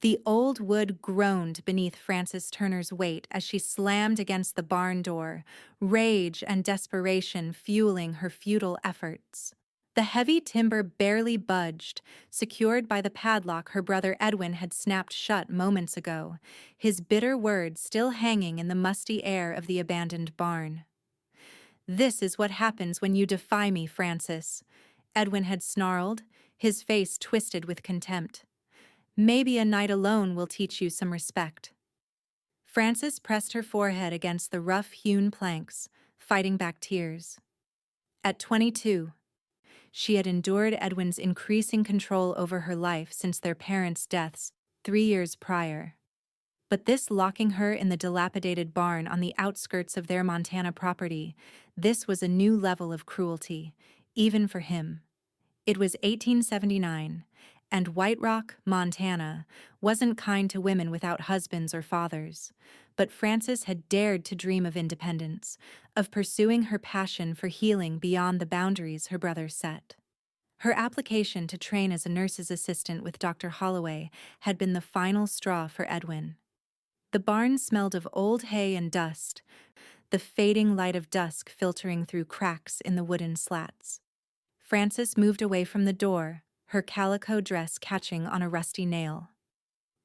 The old wood groaned beneath Frances Turner's weight as she slammed against the barn door, rage and desperation fueling her futile efforts. The heavy timber barely budged, secured by the padlock her brother Edwin had snapped shut moments ago, his bitter words still hanging in the musty air of the abandoned barn. "This is what happens when you defy me, Frances," Edwin had snarled, his face twisted with contempt. "Maybe a night alone will teach you some respect." Frances pressed her forehead against the rough-hewn planks, fighting back tears. At 22, she had endured Edwin's increasing control over her life since their parents' deaths 3 years prior. But this locking her in the dilapidated barn on the outskirts of their Montana property, this was a new level of cruelty, even for him. It was 1879, and White Rock, Montana, wasn't kind to women without husbands or fathers. But Frances had dared to dream of independence, of pursuing her passion for healing beyond the boundaries her brother set. Her application to train as a nurse's assistant with Dr. Holloway had been the final straw for Edwin. The barn smelled of old hay and dust, the fading light of dusk filtering through cracks in the wooden slats. Frances moved away from the door, her calico dress catching on a rusty nail.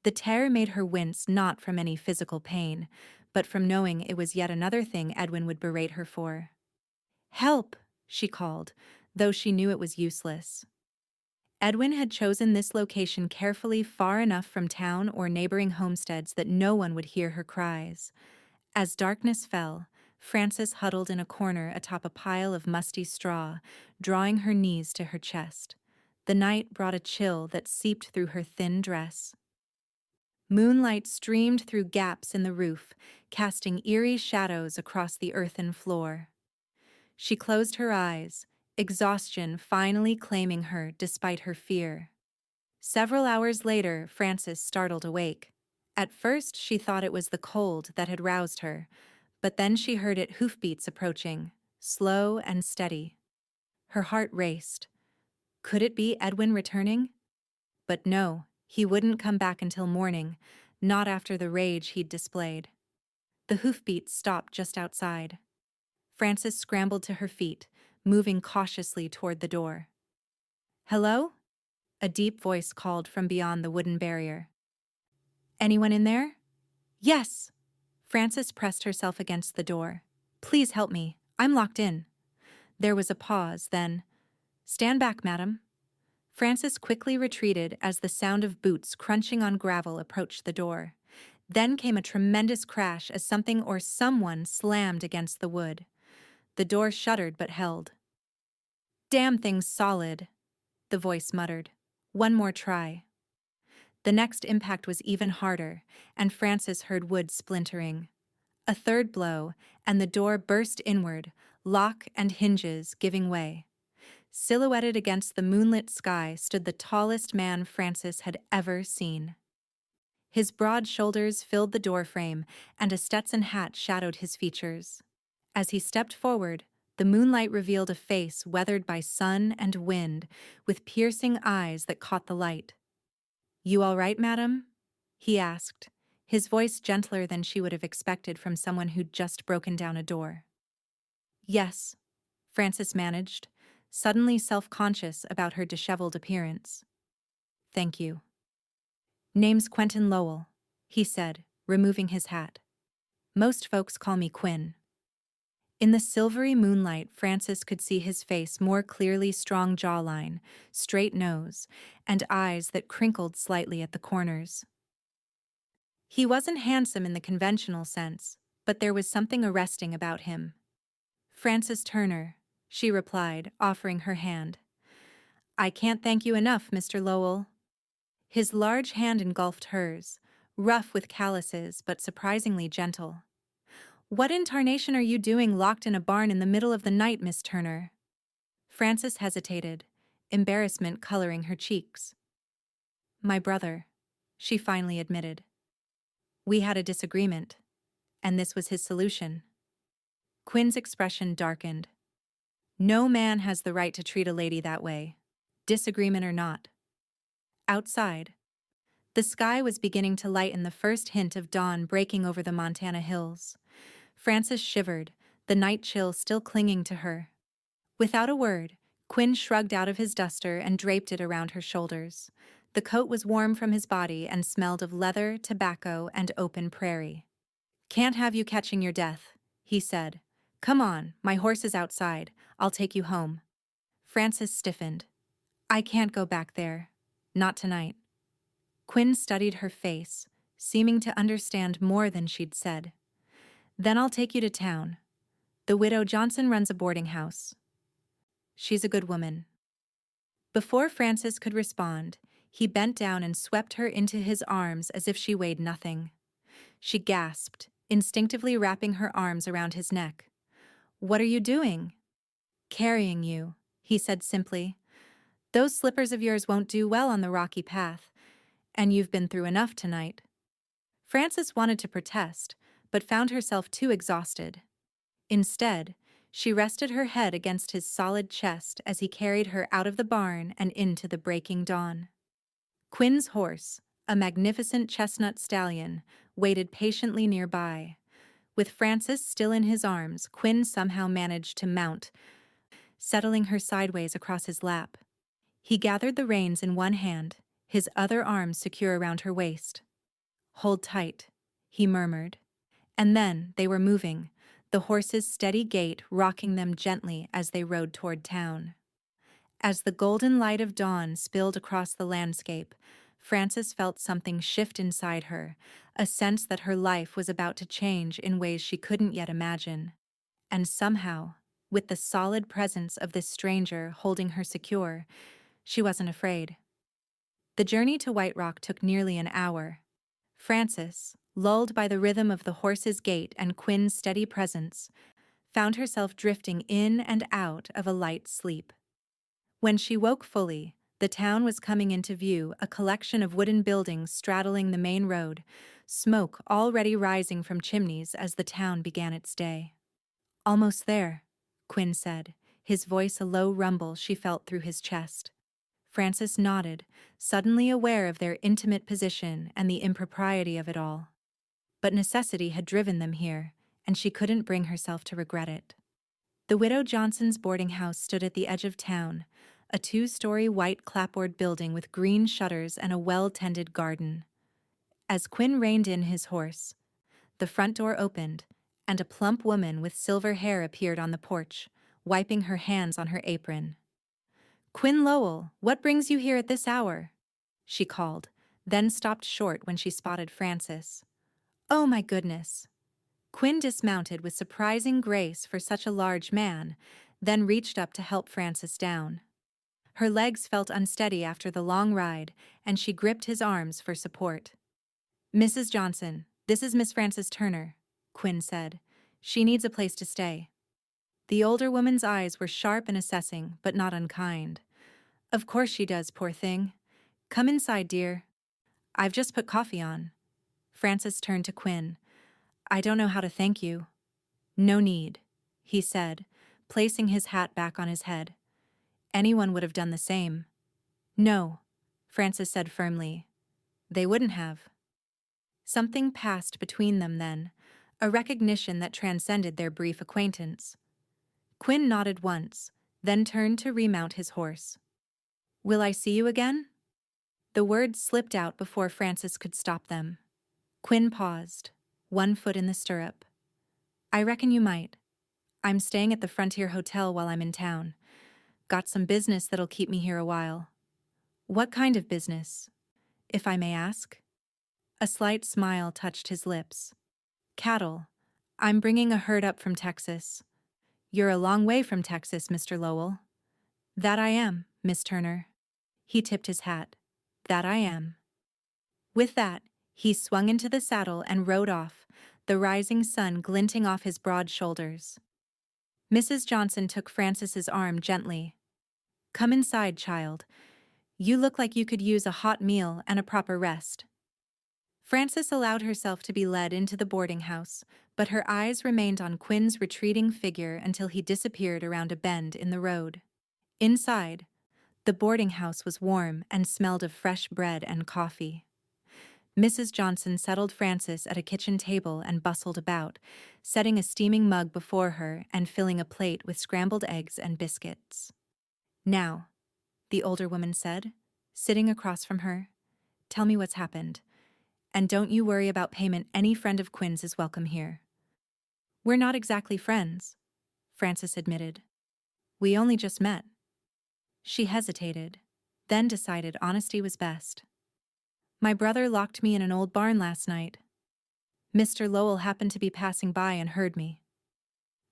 The tear made her wince not from any physical pain, but from knowing it was yet another thing Edwin would berate her for. "Help!" she called, though she knew it was useless. Edwin had chosen this location carefully, far enough from town or neighboring homesteads that no one would hear her cries. As darkness fell, Frances huddled in a corner atop a pile of musty straw, drawing her knees to her chest. The night brought a chill that seeped through her thin dress. Moonlight streamed through gaps in the roof, casting eerie shadows across the earthen floor. She closed her eyes, exhaustion finally claiming her despite her fear. Several hours later, Frances startled awake. At first, she thought it was the cold that had roused her, but then she heard it hoofbeats approaching, slow and steady. Her heart raced. Could it be Edwin returning? But no, he wouldn't come back until morning, not after the rage he'd displayed. The hoofbeats stopped just outside. Frances scrambled to her feet, moving cautiously toward the door. "Hello?" A deep voice called from beyond the wooden barrier. "Anyone in there?" "Yes." Frances pressed herself against the door. "Please help me. I'm locked in." There was a pause, then, "Stand back, madam." Frances quickly retreated as the sound of boots crunching on gravel approached the door. Then came a tremendous crash as something or someone slammed against the wood. The door shuddered but held. "Damn thing's solid," the voice muttered. "One more try." The next impact was even harder, and Frances heard wood splintering. A third blow, and the door burst inward, lock and hinges giving way. Silhouetted against the moonlit sky stood the tallest man Frances had ever seen. His broad shoulders filled the doorframe, and a Stetson hat shadowed his features. As he stepped forward, the moonlight revealed a face weathered by sun and wind, with piercing eyes that caught the light. "You all right, madam?" he asked, his voice gentler than she would have expected from someone who'd just broken down a door. "Yes," Frances managed, suddenly self-conscious about her disheveled appearance. "Thank you." "Name's Quentin Lowell," he said, removing his hat. "Most folks call me Quinn." In the silvery moonlight, Frances could see his face more clearly, strong jawline, straight nose, and eyes that crinkled slightly at the corners. He wasn't handsome in the conventional sense, but there was something arresting about him. "Frances Turner," she replied, offering her hand. "I can't thank you enough, Mr. Lowell." His large hand engulfed hers, rough with calluses but surprisingly gentle. "What in tarnation are you doing locked in a barn in the middle of the night, Miss Turner?" Frances hesitated, embarrassment coloring her cheeks. "My brother," she finally admitted. "We had a disagreement, and this was his solution." Quinn's expression darkened. "No man has the right to treat a lady that way, disagreement or not." Outside, The sky was beginning to lighten, the first hint of dawn breaking over the Montana hills. Frances shivered, the night chill still clinging to her. Without a word, Quinn shrugged out of his duster and draped it around her shoulders. The coat was warm from his body and smelled of leather, tobacco, and open prairie. "Can't have you catching your death," he said. "Come on, my horse is outside. I'll take you home." Frances stiffened. "I can't go back there. Not tonight." Quinn studied her face, seeming to understand more than she'd said. "Then I'll take you to town. The widow Johnson runs a boarding house. She's a good woman." Before Frances could respond, he bent down and swept her into his arms as if she weighed nothing. She gasped, instinctively wrapping her arms around his neck. "What are you doing?" "Carrying you," he said simply. "Those slippers of yours won't do well on the rocky path, and you've been through enough tonight." Frances wanted to protest, but found herself too exhausted. Instead, she rested her head against his solid chest as he carried her out of the barn and into the breaking dawn. Quinn's horse, a magnificent chestnut stallion, waited patiently nearby. With Frances still in his arms, Quinn somehow managed to mount, settling her sideways across his lap. He gathered the reins in one hand, his other arm secure around her waist. "Hold tight," he murmured. And then they were moving, the horse's steady gait rocking them gently as they rode toward town. As the golden light of dawn spilled across the landscape, Frances felt something shift inside her, a sense that her life was about to change in ways she couldn't yet imagine. And somehow, with the solid presence of this stranger holding her secure, she wasn't afraid. The journey to White Rock took nearly an hour. Frances, lulled by the rhythm of the horse's gait and Quinn's steady presence, found herself drifting in and out of a light sleep. When she woke fully, the town was coming into view, a collection of wooden buildings straddling the main road, smoke already rising from chimneys as the town began its day. "Almost there," Quinn said, his voice a low rumble she felt through his chest. Frances nodded, suddenly aware of their intimate position and the impropriety of it all. But necessity had driven them here, and she couldn't bring herself to regret it. The widow Johnson's boarding house stood at the edge of town, a two-story white clapboard building with green shutters and a well-tended garden. As Quinn reined in his horse, the front door opened, and a plump woman with silver hair appeared on the porch, wiping her hands on her apron. "Quinn Lowell, what brings you here at this hour?" she called, then stopped short when she spotted Frances. "Oh my goodness." Quinn dismounted with surprising grace for such a large man, then reached up to help Frances down. Her legs felt unsteady after the long ride, and she gripped his arms for support. "Mrs. Johnson, this is Miss Frances Turner," Quinn said. "She needs a place to stay." The older woman's eyes were sharp and assessing, but not unkind. "Of course she does, poor thing. Come inside, dear. I've just put coffee on." Frances turned to Quinn. "I don't know how to thank you." "No need," he said, placing his hat back on his head. "Anyone would have done the same." "No," Frances said firmly. "They wouldn't have." Something passed between them then, a recognition that transcended their brief acquaintance. Quinn nodded once, then turned to remount his horse. "Will I see you again?" The words slipped out before Frances could stop them. Quinn paused, one foot in the stirrup. "I reckon you might. I'm staying at the Frontier Hotel while I'm in town. Got some business that'll keep me here a while." "What kind of business, if I may ask?" A slight smile touched his lips. "Cattle. I'm bringing a herd up from Texas." "You're a long way from Texas, Mr. Lowell." "That I am, Miss Turner." He tipped his hat. "That I am." With that, he swung into the saddle and rode off, the rising sun glinting off his broad shoulders. Mrs. Johnson took Frances's arm gently. "Come inside, child. You look like you could use a hot meal and a proper rest." Frances allowed herself to be led into the boarding house, but her eyes remained on Quinn's retreating figure until he disappeared around a bend in the road. Inside, the boarding house was warm and smelled of fresh bread and coffee. Mrs. Johnson settled Frances at a kitchen table and bustled about, setting a steaming mug before her and filling a plate with scrambled eggs and biscuits. "Now," the older woman said, sitting across from her, "tell me what's happened. And don't you worry about payment. Any friend of Quinn's is welcome here." "We're not exactly friends," Frances admitted. "We only just met." She hesitated, then decided honesty was best. "My brother locked me in an old barn last night. Mr. Lowell happened to be passing by and heard me."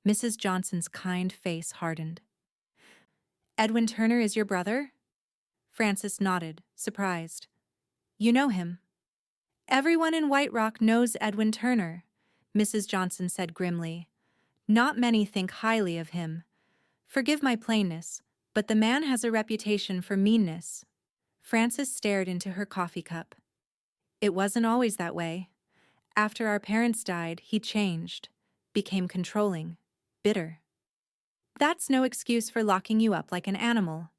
Mrs. Johnson's kind face hardened. "Edwin Turner is your brother?" Frances nodded, surprised. "You know him?" "Everyone in White Rock knows Edwin Turner," Mrs. Johnson said grimly. "Not many think highly of him. Forgive my plainness, but the man has a reputation for meanness." Frances stared into her coffee cup. "It wasn't always that way. After our parents died, he changed, became controlling, bitter." "That's no excuse for locking you up like an animal,"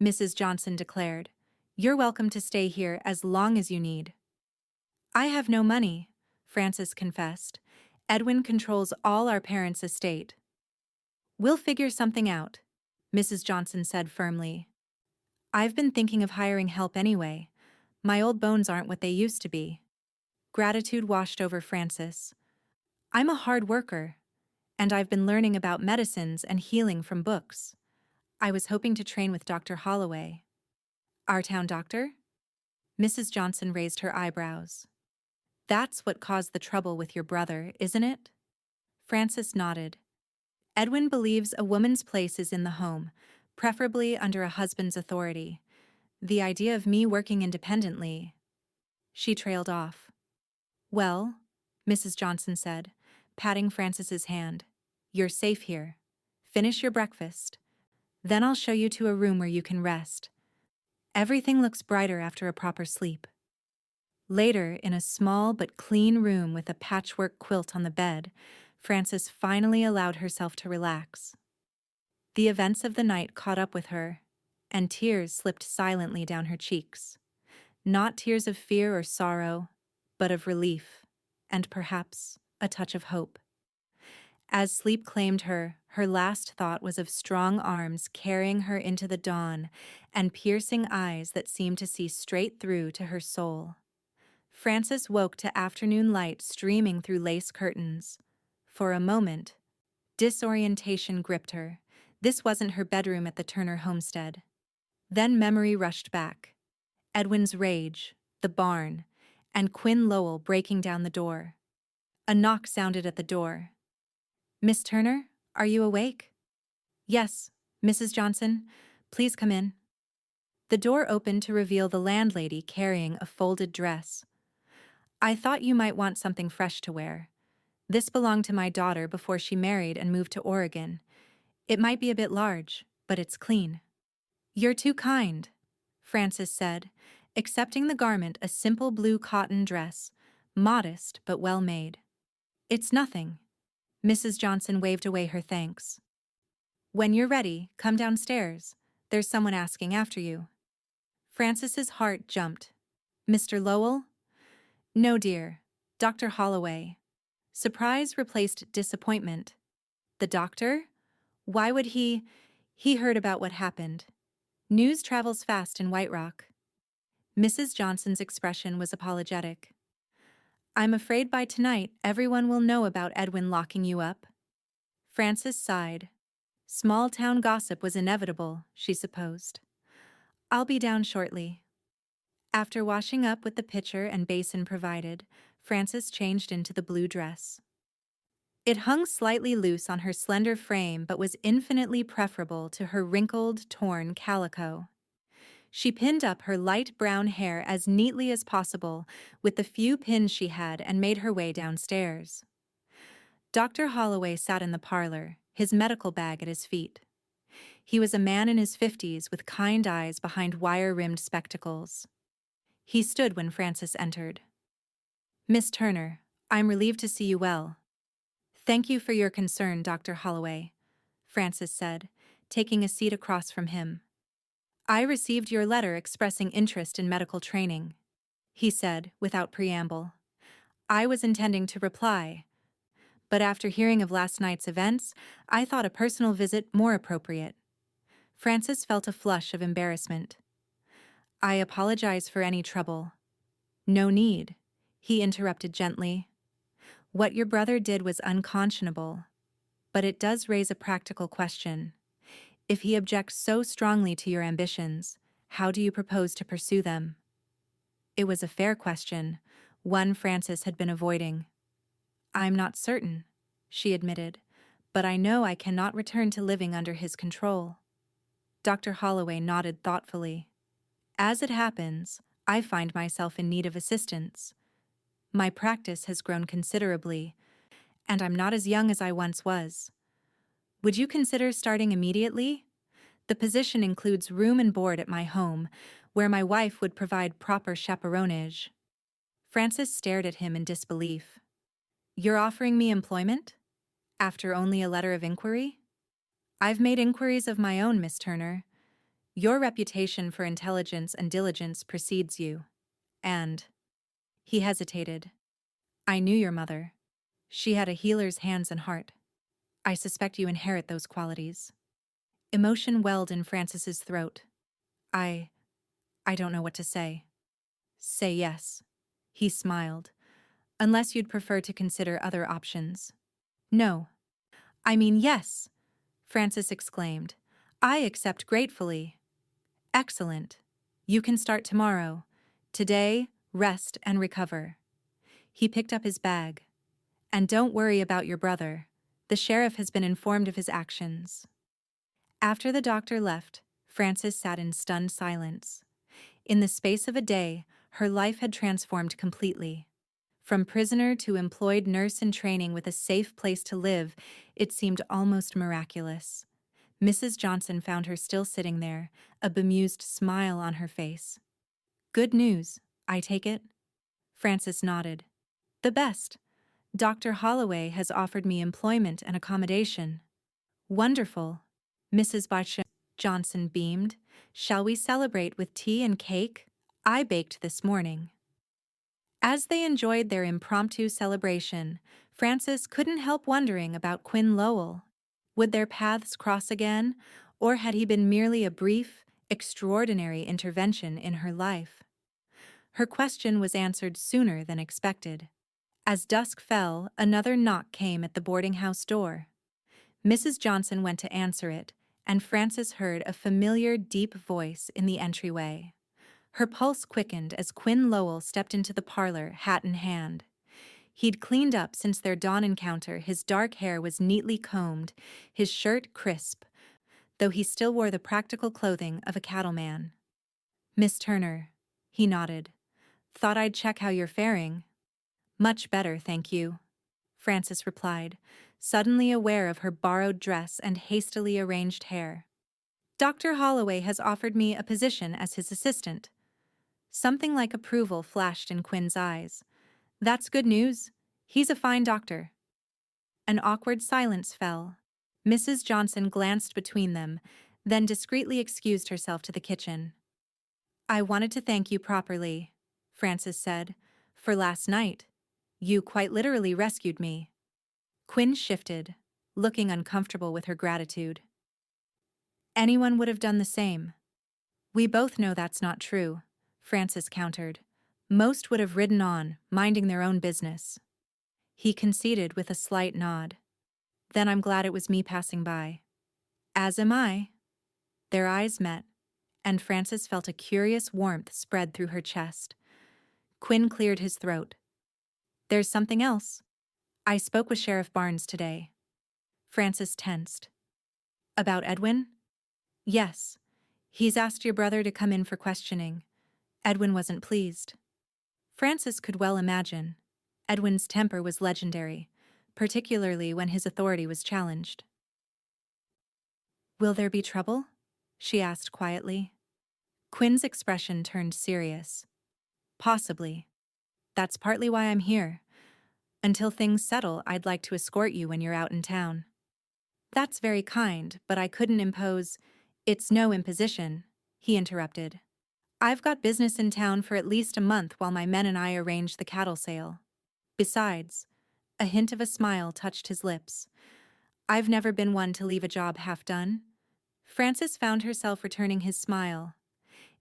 Mrs. Johnson declared. "You're welcome to stay here as long as you need." "I have no money," Frances confessed. "Edwin controls all our parents' estate." "We'll figure something out," Mrs. Johnson said firmly. "I've been thinking of hiring help anyway. My old bones aren't what they used to be." Gratitude washed over Frances. "I'm a hard worker, and I've been learning about medicines and healing from books. I was hoping to train with Dr. Holloway." "Our town doctor?" Mrs. Johnson raised her eyebrows. "That's what caused the trouble with your brother, isn't it?" Frances nodded. "Edwin believes a woman's place is in the home, preferably under a husband's authority. The idea of me working independently—" She trailed off. "Well," Mrs. Johnson said, patting Frances's hand, "you're safe here. Finish your breakfast. Then I'll show you to a room where you can rest. Everything looks brighter after a proper sleep." Later, in a small but clean room with a patchwork quilt on the bed, Frances finally allowed herself to relax. The events of the night caught up with her, and tears slipped silently down her cheeks. Not tears of fear or sorrow, but of relief, and perhaps a touch of hope. As sleep claimed her, her last thought was of strong arms carrying her into the dawn and piercing eyes that seemed to see straight through to her soul. Frances woke to afternoon light streaming through lace curtains. For a moment, disorientation gripped her. This wasn't her bedroom at the Turner homestead. Then memory rushed back. Edwin's rage, the barn, and Quinn Lowell breaking down the door. A knock sounded at the door. "Miss Turner, are you awake?" "Yes, Mrs. Johnson. Please come in." The door opened to reveal the landlady carrying a folded dress. "I thought you might want something fresh to wear. This belonged to my daughter before she married and moved to Oregon. It might be a bit large, but it's clean." "You're too kind," Frances said, accepting the garment, a simple blue cotton dress, modest but well made. "It's nothing." Mrs. Johnson waved away her thanks. "When you're ready, come downstairs. There's someone asking after you." Frances's heart jumped. "Mr. Lowell?" "No, dear. Dr. Holloway." Surprise replaced disappointment. "The doctor? Why would he—" "He heard about what happened. News travels fast in White Rock." Mrs. Johnson's expression was apologetic. "I'm afraid by tonight everyone will know about Edwin locking you up." Frances sighed. Small-town gossip was inevitable, she supposed. "I'll be down shortly." After washing up with the pitcher and basin provided, Frances changed into the blue dress. It hung slightly loose on her slender frame but was infinitely preferable to her wrinkled, torn calico. She pinned up her light brown hair as neatly as possible with the few pins she had and made her way downstairs. Dr. Holloway sat in the parlor, his medical bag at his feet. He was a man in his 50s with kind eyes behind wire-rimmed spectacles. He stood when Frances entered. "Miss Turner, I'm relieved to see you well." "Thank you for your concern, Dr. Holloway," Frances said, taking a seat across from him. "I received your letter expressing interest in medical training." he said, without preamble. I was intending to reply, but after hearing of last night's events, I thought a personal visit more appropriate. Francis felt a flush of embarrassment. I apologize for any trouble. No need, he interrupted gently. What your brother did was unconscionable, but it does raise a practical question. If he objects so strongly to your ambitions, how do you propose to pursue them? It was a fair question, one Francis had been avoiding. I'm not certain, she admitted, but I know I cannot return to living under his control. Dr. Holloway nodded thoughtfully. As it happens, I find myself in need of assistance. My practice has grown considerably, and I'm not as young as I once was. Would you consider starting immediately? The position includes room and board at my home, where my wife would provide proper chaperonage. Francis stared at him in disbelief. You're offering me employment? After only a letter of inquiry? I've made inquiries of my own, Miss Turner. Your reputation for intelligence and diligence precedes you. And he hesitated. I knew your mother. She had a healer's hands and heart. I suspect you inherit those qualities. Emotion welled in Francis's throat. I don't know what to say. Say yes. He smiled. Unless you'd prefer to consider other options. No. I mean yes, Francis exclaimed. I accept gratefully. Excellent. You can start tomorrow. Today, rest and recover. He picked up his bag. And don't worry about your brother. The sheriff has been informed of his actions. After the doctor left, Frances sat in stunned silence. In the space of a day, her life had transformed completely. From prisoner to employed nurse in training with a safe place to live, it seemed almost miraculous. Mrs. Johnson found her still sitting there, a bemused smile on her face. Good news, I take it? Frances nodded. The best. Dr. Holloway has offered me employment and accommodation. Wonderful. Mrs. Johnson beamed. Shall we celebrate with tea and cake? I baked this morning. As they enjoyed their impromptu celebration, Frances couldn't help wondering about Quinn Lowell. Would their paths cross again, or had he been merely a brief, extraordinary intervention in her life? Her question was answered sooner than expected. As dusk fell, another knock came at the boarding-house door. Mrs. Johnson went to answer it, and Frances heard a familiar, deep voice in the entryway. Her pulse quickened as Quinn Lowell stepped into the parlor, hat in hand. He'd cleaned up since their dawn encounter. His dark hair was neatly combed, his shirt crisp, though he still wore the practical clothing of a cattleman. Miss Turner, he nodded. Thought I'd check how you're faring. Much better, thank you, Frances replied, suddenly aware of her borrowed dress and hastily arranged hair. Dr. Holloway has offered me a position as his assistant. Something like approval flashed in Quinn's eyes. That's good news. He's a fine doctor. An awkward silence fell. Mrs. Johnson glanced between them, then discreetly excused herself to the kitchen. I wanted to thank you properly, Frances said, for last night. You quite literally rescued me. Quinn shifted, looking uncomfortable with her gratitude. Anyone would have done the same. We both know that's not true, Frances countered. Most would have ridden on, minding their own business. He conceded with a slight nod. Then I'm glad it was me passing by. As am I. Their eyes met, and Frances felt a curious warmth spread through her chest. Quinn cleared his throat. There's something else. I spoke with Sheriff Barnes today. Frances tensed. About Edwin? Yes. He's asked your brother to come in for questioning. Edwin wasn't pleased. Frances could well imagine. Edwin's temper was legendary, particularly when his authority was challenged. Will there be trouble? She asked quietly. Quinn's expression turned serious. Possibly. That's partly why I'm here. Until things settle, I'd like to escort you when you're out in town. That's very kind, but I couldn't impose. It's no imposition, he interrupted. I've got business in town for at least a month while my men and I arrange the cattle sale. Besides, a hint of a smile touched his lips. I've never been one to leave a job half done. Frances found herself returning his smile.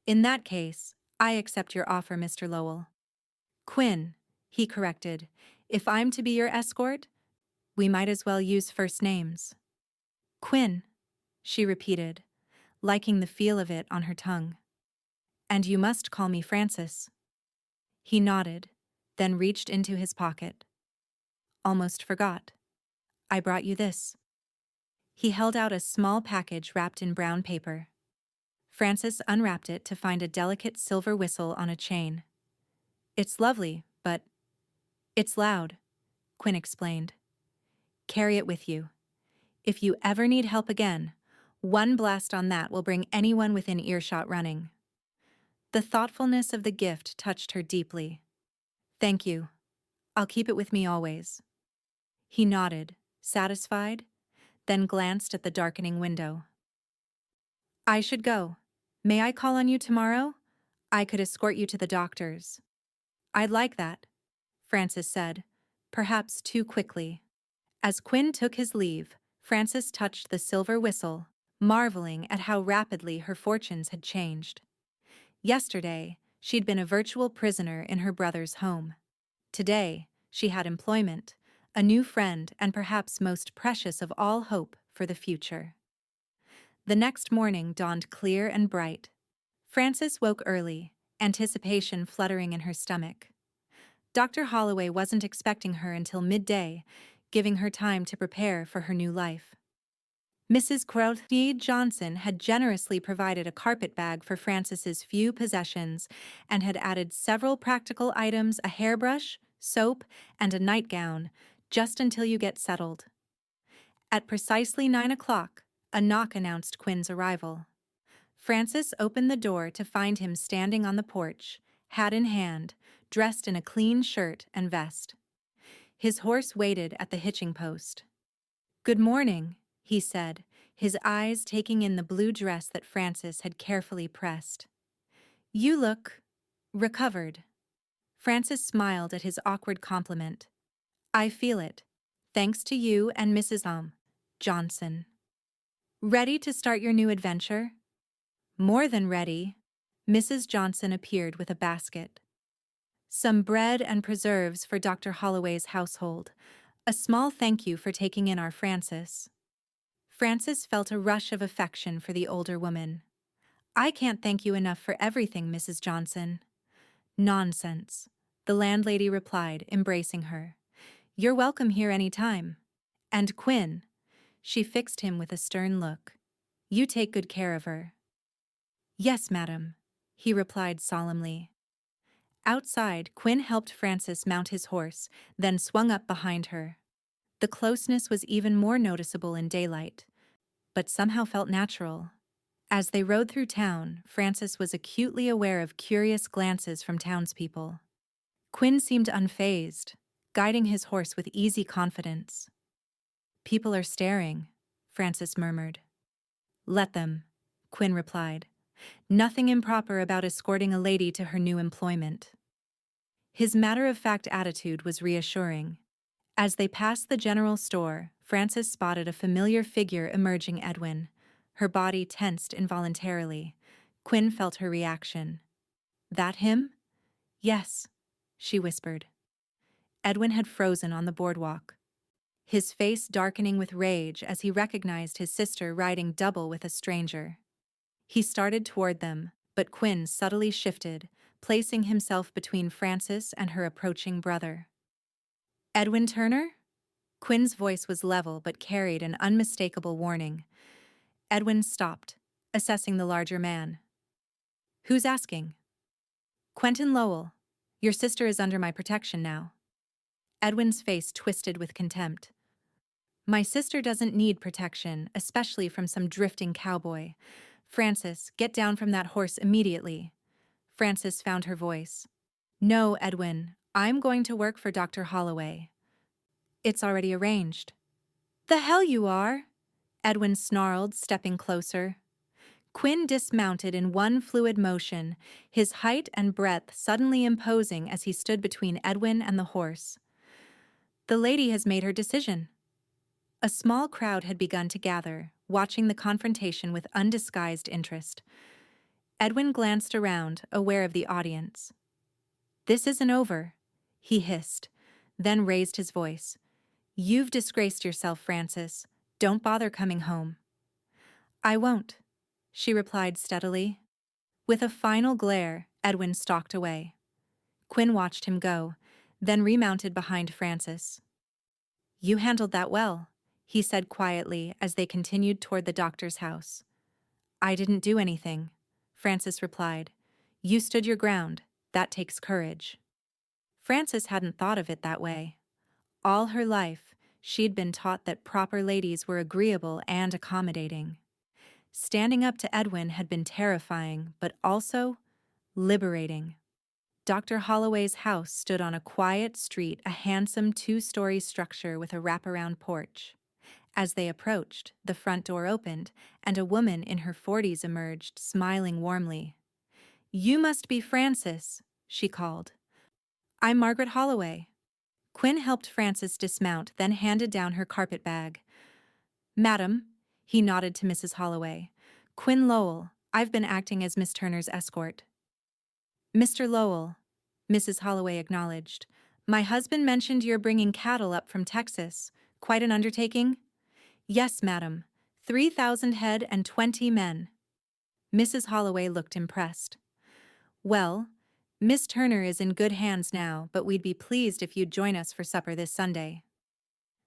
In that case, I accept your offer, Mr. Lowell. Quinn, he corrected. If I'm to be your escort, we might as well use first names. Quinn, she repeated, liking the feel of it on her tongue. And you must call me Frances. He nodded, then reached into his pocket. Almost forgot. I brought you this. He held out a small package wrapped in brown paper. Frances unwrapped it to find a delicate silver whistle on a chain. It's lovely, but it's loud, Quinn explained. Carry it with you. If you ever need help again, one blast on that will bring anyone within earshot running. The thoughtfulness of the gift touched her deeply. Thank you. I'll keep it with me always. He nodded, satisfied, then glanced at the darkening window. I should go. May I call on you tomorrow? I could escort you to the doctor's. I'd like that, Frances said, perhaps too quickly. As Quinn took his leave, Frances touched the silver whistle, marveling at how rapidly her fortunes had changed. Yesterday, she'd been a virtual prisoner in her brother's home. Today, she had employment, a new friend, and perhaps most precious of all, hope for the future. The next morning dawned clear and bright. Frances woke early, anticipation fluttering in her stomach. Dr. Holloway wasn't expecting her until midday, giving her time to prepare for her new life. Mrs. Crowley Johnson had generously provided a carpet bag for Frances's few possessions and had added several practical items, a hairbrush, soap, and a nightgown, just until you get settled. At precisely 9 o'clock, a knock announced Quinn's arrival. Frances opened the door to find him standing on the porch, hat in hand, dressed in a clean shirt and vest. His horse waited at the hitching post. Good morning, he said, his eyes taking in the blue dress that Frances had carefully pressed. You look recovered. Frances smiled at his awkward compliment. I feel it, thanks to you and Mrs. Johnson. Ready to start your new adventure? More than ready. Mrs. Johnson appeared with a basket. Some bread and preserves for Dr. Holloway's household. A small thank you for taking in our Frances. Frances felt a rush of affection for the older woman. I can't thank you enough for everything, Mrs. Johnson. Nonsense, the landlady replied, embracing her. You're welcome here any time. And Quinn, she fixed him with a stern look. You take good care of her. Yes, madam, he replied solemnly. Outside, Quinn helped Frances mount his horse, then swung up behind her. The closeness was even more noticeable in daylight, but somehow felt natural. As they rode through town, Frances was acutely aware of curious glances from townspeople. Quinn seemed unfazed, guiding his horse with easy confidence. People are staring, Frances murmured. Let them, Quinn replied. Nothing improper about escorting a lady to her new employment. His matter-of-fact attitude was reassuring. As they passed the general store, Frances spotted a familiar figure emerging Edwin. Her body tensed involuntarily. Quinn felt her reaction. That him? Yes, she whispered. Edwin had frozen on the boardwalk, his face darkening with rage as he recognized his sister riding double with a stranger. He started toward them, but Quinn subtly shifted, placing himself between Frances and her approaching brother. Edwin Turner? Quinn's voice was level but carried an unmistakable warning. Edwin stopped, assessing the larger man. Who's asking? Quentin Lowell. Your sister is under my protection now. Edwin's face twisted with contempt. My sister doesn't need protection, especially from some drifting cowboy. Frances, get down from that horse immediately. Frances found her voice. No, Edwin, I'm going to work for Dr. Holloway. It's already arranged. The hell you are! Edwin snarled, stepping closer. Quinn dismounted in one fluid motion, his height and breadth suddenly imposing as he stood between Edwin and the horse. The lady has made her decision. A small crowd had begun to gather, watching the confrontation with undisguised interest. Edwin glanced around, aware of the audience. "This isn't over," he hissed, then raised his voice. "You've disgraced yourself, Frances. Don't bother coming home." "I won't," she replied steadily. With a final glare, Edwin stalked away. Quinn watched him go, then remounted behind Frances. "You handled that well," he said quietly as they continued toward the doctor's house. "I didn't do anything," Frances replied. "You stood your ground. That takes courage." Frances hadn't thought of it that way. All her life, she'd been taught that proper ladies were agreeable and accommodating. Standing up to Edwin had been terrifying, but also liberating. Dr. Holloway's house stood on a quiet street, a handsome two-story structure with a wraparound porch. As they approached, the front door opened, and a woman in her 40s emerged, smiling warmly. "You must be Frances," she called. "I'm Margaret Holloway." Quinn helped Frances dismount, then handed down her carpet bag. "Madam," he nodded to Mrs. Holloway. "Quinn Lowell. I've been acting as Miss Turner's escort." "Mr. Lowell," Mrs. Holloway acknowledged. "My husband mentioned you're bringing cattle up from Texas. Quite an undertaking?" "Yes, madam. 3,000 head and 20 men." Mrs. Holloway looked impressed. "Well, Miss Turner is in good hands now, but we'd be pleased if you'd join us for supper this Sunday."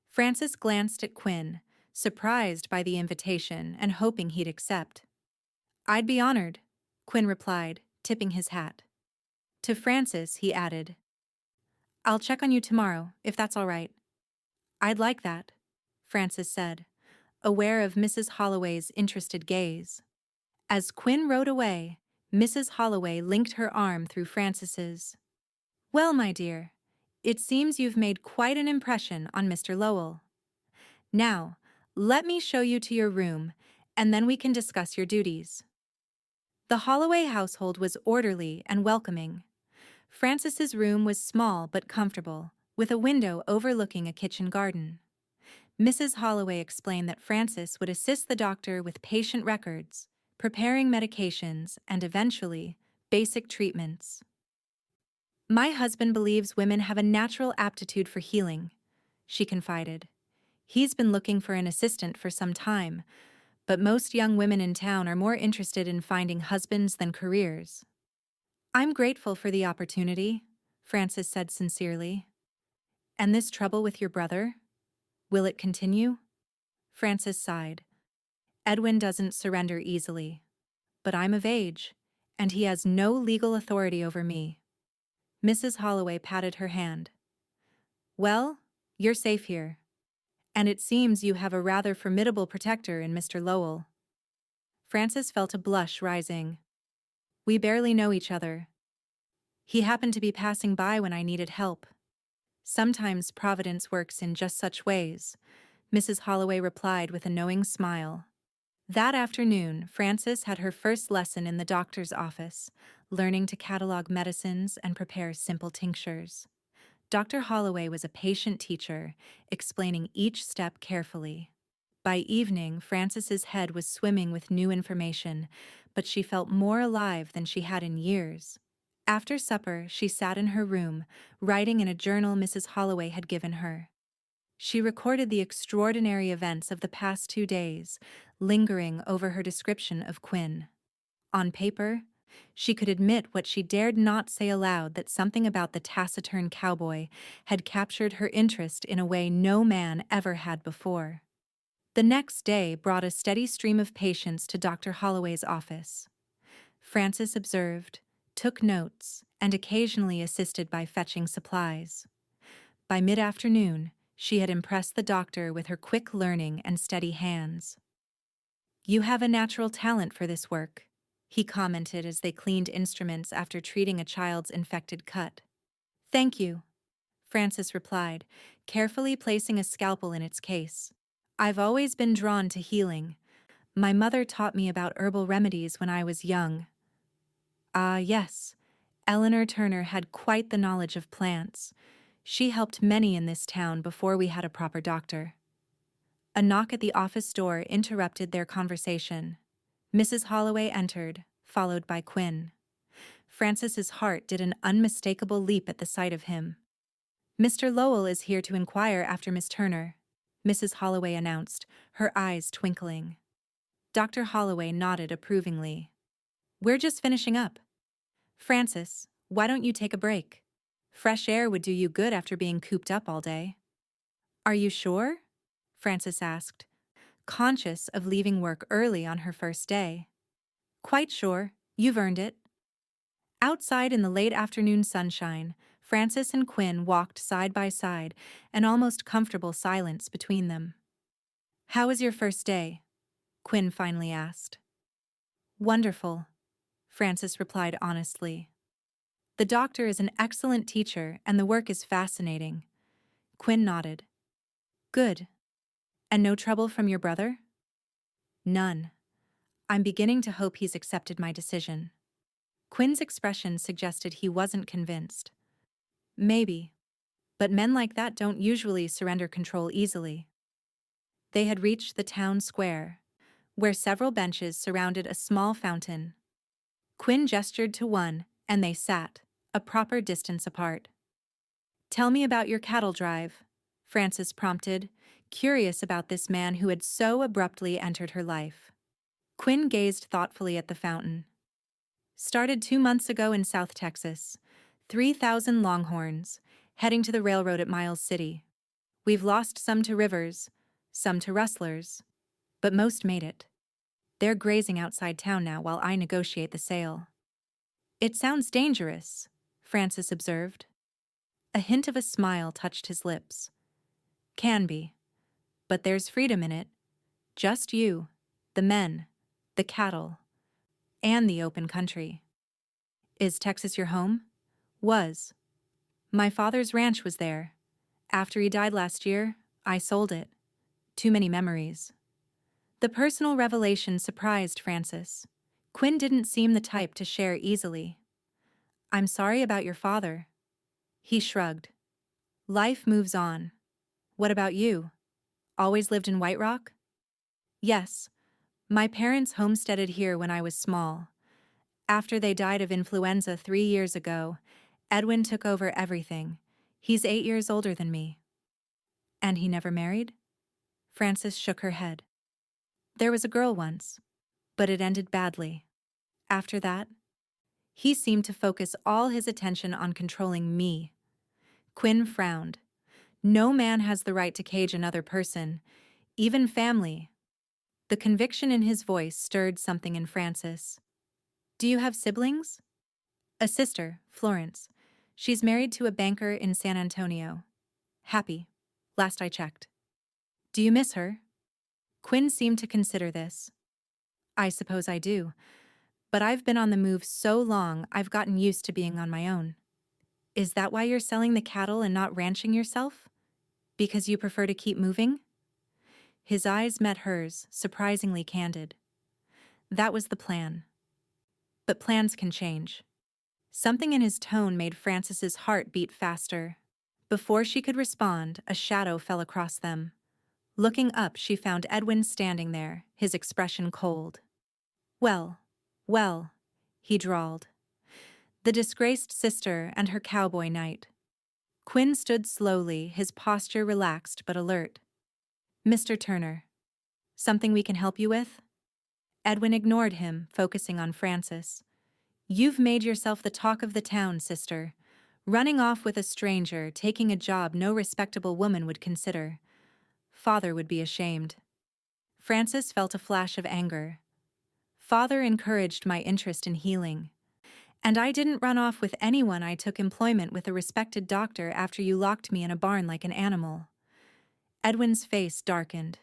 Frances glanced at Quinn, surprised by the invitation and hoping he'd accept. "I'd be honored," Quinn replied, tipping his hat. To Frances, he added, "I'll check on you tomorrow, if that's all right." "I'd like that," Frances said, aware of Mrs. Holloway's interested gaze. As Quinn rode away, Mrs. Holloway linked her arm through Frances's. "Well, my dear, it seems you've made quite an impression on Mr. Lowell. Now, let me show you to your room, and then we can discuss your duties." The Holloway household was orderly and welcoming. Frances's room was small but comfortable, with a window overlooking a kitchen garden. Mrs. Holloway explained that Frances would assist the doctor with patient records, preparing medications, and eventually, basic treatments. "My husband believes women have a natural aptitude for healing," she confided. "He's been looking for an assistant for some time, but most young women in town are more interested in finding husbands than careers." "I'm grateful for the opportunity," Frances said sincerely. "And this trouble with your brother? Will it continue?" Frances sighed. "Edwin doesn't surrender easily. But I'm of age, and he has no legal authority over me." Mrs. Holloway patted her hand. "Well, you're safe here. And it seems you have a rather formidable protector in Mr. Lowell." Frances felt a blush rising. "We barely know each other. He happened to be passing by when I needed help. Sometimes Providence works in just such ways," Mrs. Holloway replied with a knowing smile. That afternoon, Frances had her first lesson in the doctor's office, learning to catalog medicines and prepare simple tinctures. Dr. Holloway was a patient teacher, explaining each step carefully. By evening, Frances's head was swimming with new information, but she felt more alive than she had in years. After supper, she sat in her room, writing in a journal Mrs. Holloway had given her. She recorded the extraordinary events of the past 2 days, lingering over her description of Quinn. On paper, she could admit what she dared not say aloud, that something about the taciturn cowboy had captured her interest in a way no man ever had before. The next day brought a steady stream of patients to Dr. Holloway's office. Frances observed, took notes, and occasionally assisted by fetching supplies. By mid-afternoon, she had impressed the doctor with her quick learning and steady hands. "You have a natural talent for this work," he commented as they cleaned instruments after treating a child's infected cut. "Thank you," Frances replied, carefully placing a scalpel in its case. "I've always been drawn to healing. My mother taught me about herbal remedies when I was young. Ah, yes. Eleanor Turner had quite the knowledge of plants. She helped many in this town before we had a proper doctor. A knock at the office door interrupted their conversation. Mrs. Holloway entered, followed by Quinn. Francis's heart did an unmistakable leap at the sight of him. "Mr. Lowell is here to inquire after Miss Turner," Mrs. Holloway announced, her eyes twinkling. Dr. Holloway nodded approvingly. "We're just finishing up. Francis, why don't you take a break? Fresh air would do you good after being cooped up all day." "Are you sure?" Francis asked, conscious of leaving work early on her first day. "Quite sure. You've earned it." Outside in the late afternoon sunshine, Francis and Quinn walked side by side, an almost comfortable silence between them. "How was your first day?" Quinn finally asked. "Wonderful," Francis replied honestly. "The doctor is an excellent teacher and the work is fascinating." Quinn nodded. "Good. And no trouble from your brother?" "None. I'm beginning to hope he's accepted my decision." Quinn's expression suggested he wasn't convinced. "Maybe. But men like that don't usually surrender control easily." They had reached the town square, where several benches surrounded a small fountain. Quinn gestured to one, and they sat, a proper distance apart. "Tell me about your cattle drive," Francis prompted, curious about this man who had so abruptly entered her life. Quinn gazed thoughtfully at the fountain. "Started 2 months ago in South Texas. 3,000 longhorns, heading to the railroad at Miles City. We've lost some to rivers, some to rustlers, but most made it. They're grazing outside town now while I negotiate the sale." "It sounds dangerous," Francis observed. A hint of a smile touched his lips. "Can be. But there's freedom in it. Just you, the men, the cattle, and the open country." "Is Texas your home?" "Was. My father's ranch was there. After he died last year, I sold it. Too many memories." The personal revelation surprised Francis. Quinn didn't seem the type to share easily. "I'm sorry about your father." He shrugged. "Life moves on. What about you? Always lived in White Rock?" "Yes. My parents homesteaded here when I was small. After they died of influenza 3 years ago, Edwin took over everything. He's 8 years older than me." "And he never married?" Francis shook her head. "There was a girl once, but it ended badly. After that, he seemed to focus all his attention on controlling me." Quinn frowned. No man has the right to cage another person, even family. The conviction in his voice stirred something in Francis. "Do you have siblings?" "A sister, Florence. She's married to a banker in San Antonio. Happy, last I checked." "Do you miss her?" Quinn seemed to consider this. "I suppose I do. But I've been on the move so long I've gotten used to being on my own." "Is that why you're selling the cattle and not ranching yourself? Because you prefer to keep moving?" His eyes met hers, surprisingly candid. "That was the plan. But plans can change." Something in his tone made Francis's heart beat faster. Before she could respond, a shadow fell across them. Looking up, she found Edwin standing there, his expression cold. "Well, well," he drawled. "The disgraced sister and her cowboy knight." Quinn stood slowly, his posture relaxed but alert. "Mr. Turner, something we can help you with?" Edwin ignored him, focusing on Francis. "You've made yourself the talk of the town, sister. Running off with a stranger, taking a job no respectable woman would consider. Father would be ashamed." Francis felt a flash of anger. "Father encouraged my interest in healing. And I didn't run off with anyone. I took employment with a respected doctor after you locked me in a barn like an animal." Edwin's face darkened.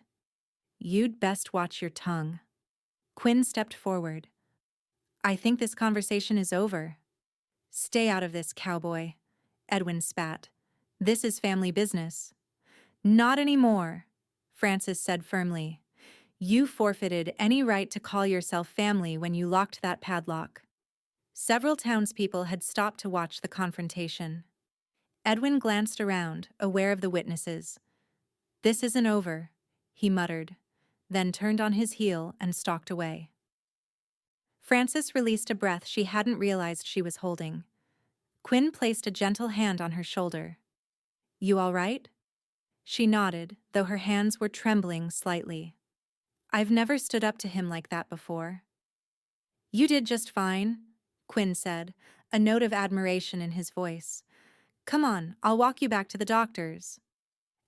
"You'd best watch your tongue." Quinn stepped forward. "I think this conversation is over." "Stay out of this, cowboy," Edwin spat. "This is family business." "Not anymore," Francis said firmly. You forfeited any right to call yourself family when you locked that padlock. Several townspeople had stopped to watch the confrontation. Edwin glanced around, aware of the witnesses. "This isn't over," he muttered, then turned on his heel and stalked away. Frances released a breath she hadn't realized she was holding. Quinn placed a gentle hand on her shoulder. "You all right?" She nodded, though her hands were trembling slightly. "I've never stood up to him like that before." "You did just fine," Quinn said, a note of admiration in his voice. "Come on, I'll walk you back to the doctor's."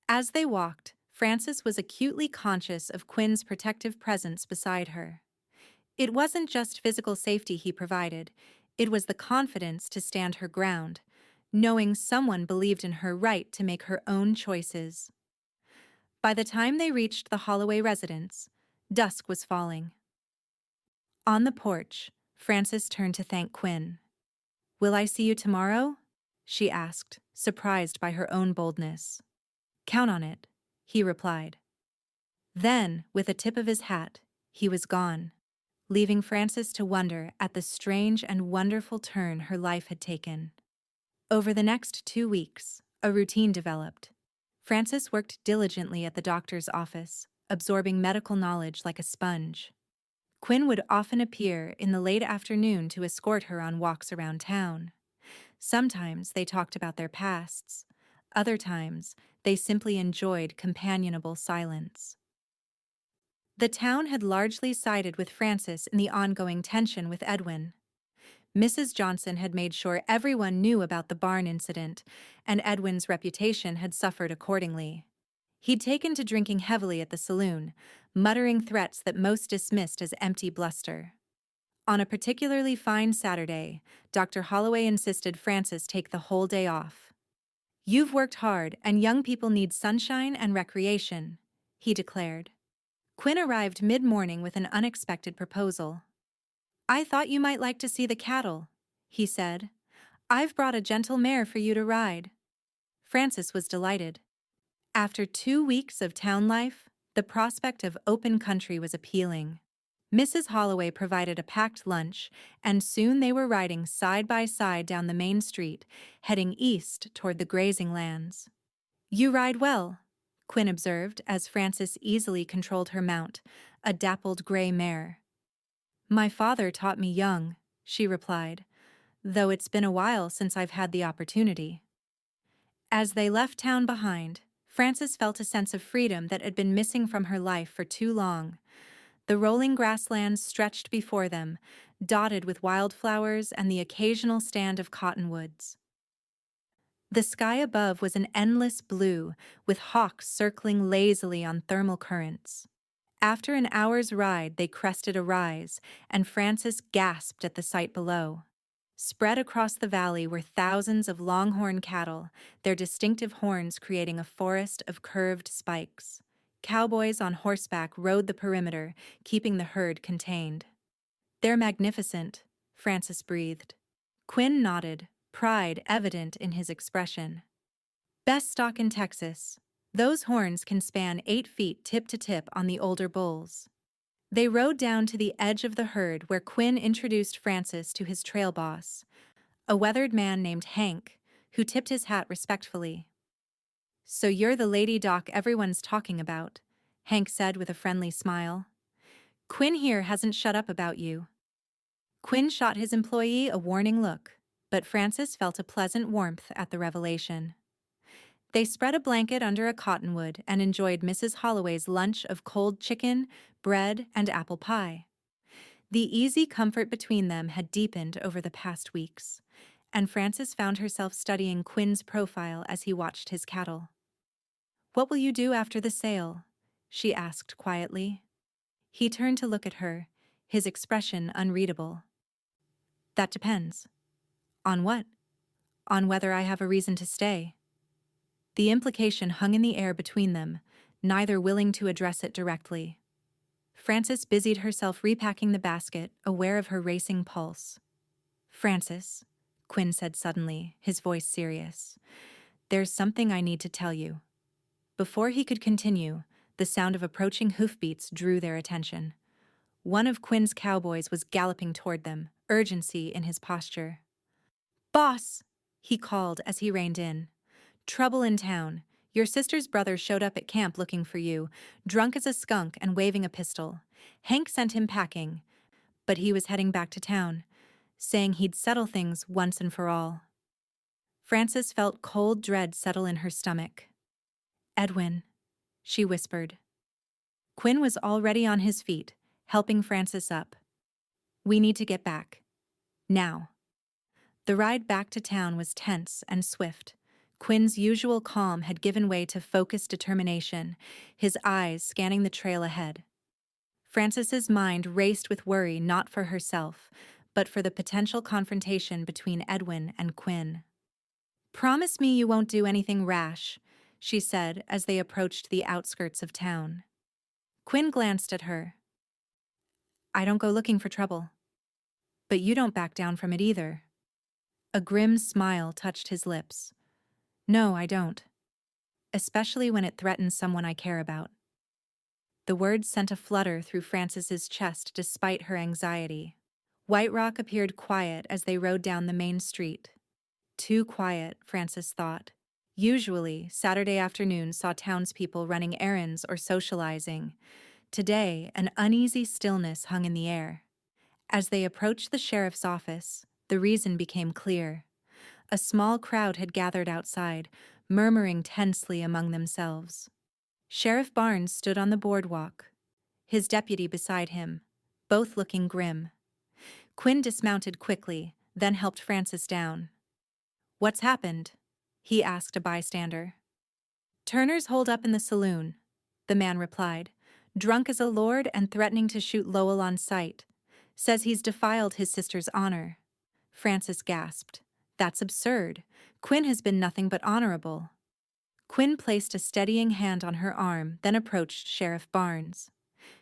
As they walked, Frances was acutely conscious of Quinn's protective presence beside her. It wasn't just physical safety he provided, it was the confidence to stand her ground, knowing someone believed in her right to make her own choices. By the time they reached the Holloway residence, dusk was falling. On the porch, Frances turned to thank Quinn. "Will I see you tomorrow?" she asked, surprised by her own boldness. "Count on it," he replied. Then, with a tip of his hat, he was gone, leaving Frances to wonder at the strange and wonderful turn her life had taken. Over the next 2 weeks, a routine developed. Frances worked diligently at the doctor's office, absorbing medical knowledge like a sponge. Quinn would often appear in the late afternoon to escort her on walks around town. Sometimes they talked about their pasts. Other times, they simply enjoyed companionable silence. The town had largely sided with Frances in the ongoing tension with Edwin. Mrs. Johnson had made sure everyone knew about the barn incident, and Edwin's reputation had suffered accordingly. He'd taken to drinking heavily at the saloon, muttering threats that most dismissed as empty bluster. On a particularly fine Saturday, Dr. Holloway insisted Frances take the whole day off. "You've worked hard, and young people need sunshine and recreation," he declared. Quinn arrived mid-morning with an unexpected proposal. "I thought you might like to see the cattle," he said. "I've brought a gentle mare for you to ride." Frances was delighted. After 2 weeks of town life, the prospect of open country was appealing. Mrs. Holloway provided a packed lunch, and soon they were riding side by side down the main street, heading east toward the grazing lands. "You ride well," Quinn observed as Frances easily controlled her mount, a dappled gray mare. "My father taught me young," she replied, "though it's been a while since I've had the opportunity." As they left town behind, Frances felt a sense of freedom that had been missing from her life for too long. The rolling grasslands stretched before them, dotted with wildflowers and the occasional stand of cottonwoods. The sky above was an endless blue, with hawks circling lazily on thermal currents. After an hour's ride, they crested a rise, and Frances gasped at the sight below. Spread across the valley were thousands of longhorn cattle, their distinctive horns creating a forest of curved spikes. Cowboys on horseback rode the perimeter, keeping the herd contained. "They're magnificent," Frances breathed. Quinn nodded, pride evident in his expression. "Best stock in Texas. Those horns can span 8 feet tip to tip on the older bulls." They rode down to the edge of the herd where Quinn introduced Frances to his trail boss, a weathered man named Hank, who tipped his hat respectfully. "So you're the lady doc everyone's talking about," Hank said with a friendly smile. "Quinn here hasn't shut up about you." Quinn shot his employee a warning look, but Frances felt a pleasant warmth at the revelation. They spread a blanket under a cottonwood and enjoyed Mrs. Holloway's lunch of cold chicken, bread, and apple pie. The easy comfort between them had deepened over the past weeks, and Frances found herself studying Quinn's profile as he watched his cattle. "What will you do after the sale?" she asked quietly. He turned to look at her, his expression unreadable. "That depends." "On what?" "On whether I have a reason to stay." The implication hung in the air between them, neither willing to address it directly. Frances busied herself repacking the basket, aware of her racing pulse. "Frances," Quinn said suddenly, his voice serious, "there's something I need to tell you." Before he could continue, The sound of approaching hoofbeats drew their attention. One of Quinn's cowboys was galloping toward them, urgency in his posture. "Boss!" he called as he reined in. "Trouble in town. Your sister's brother showed up at camp looking for you, drunk as a skunk and waving a pistol. Hank sent him packing, but he was heading back to town, saying he'd settle things once and for all." Frances felt cold dread settle in her stomach. "Edwin," she whispered. Quinn was already on his feet, helping Frances up. "We need to get back. Now." The ride back to town was tense and swift. Quinn's usual calm had given way to focused determination, his eyes scanning the trail ahead. Frances's mind raced with worry not for herself, but for the potential confrontation between Edwin and Quinn. "Promise me you won't do anything rash," she said as they approached the outskirts of town. Quinn glanced at her. "I don't go looking for trouble. But you don't back down from it either." A grim smile touched his lips. "No, I don't. Especially when it threatens someone I care about." The words sent a flutter through Frances's chest despite her anxiety. White Rock appeared quiet as they rode down the main street. Too quiet, Frances thought. Usually, Saturday afternoons saw townspeople running errands or socializing. Today, an uneasy stillness hung in the air. As they approached the sheriff's office, the reason became clear. A small crowd had gathered outside, murmuring tensely among themselves. Sheriff Barnes stood on the boardwalk, his deputy beside him, both looking grim. Quinn dismounted quickly, then helped Frances down. "What's happened?" he asked a bystander. "Turner's holed up in the saloon," the man replied, "drunk as a lord and threatening to shoot Lowell on sight. Says he's defiled his sister's honor." Frances gasped. "That's absurd. Quinn has been nothing but honorable." Quinn placed a steadying hand on her arm, then approached Sheriff Barnes.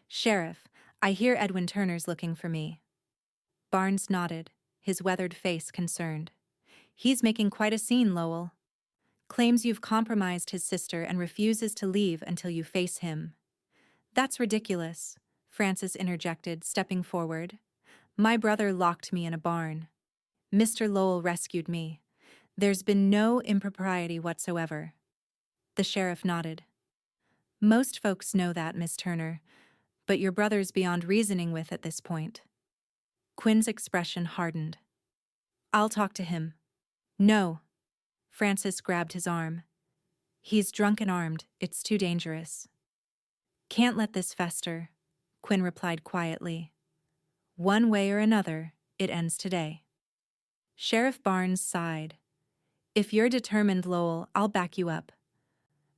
"Sheriff, I hear Edwin Turner's looking for me." Barnes nodded, his weathered face concerned. "He's making quite a scene, Lowell. Claims you've compromised his sister and refuses to leave until you face him." "That's ridiculous," Frances interjected, stepping forward. "My brother locked me in a barn. Mr. Lowell rescued me. There's been no impropriety whatsoever." The sheriff nodded. "Most folks know that, Miss Turner, but your brother's beyond reasoning with at this point." Quinn's expression hardened. "I'll talk to him." "No." Frances grabbed his arm. "He's drunk and armed. It's too dangerous." "Can't let this fester," Quinn replied quietly. "One way or another, it ends today." Sheriff Barnes sighed. "If you're determined, Lowell, I'll back you up.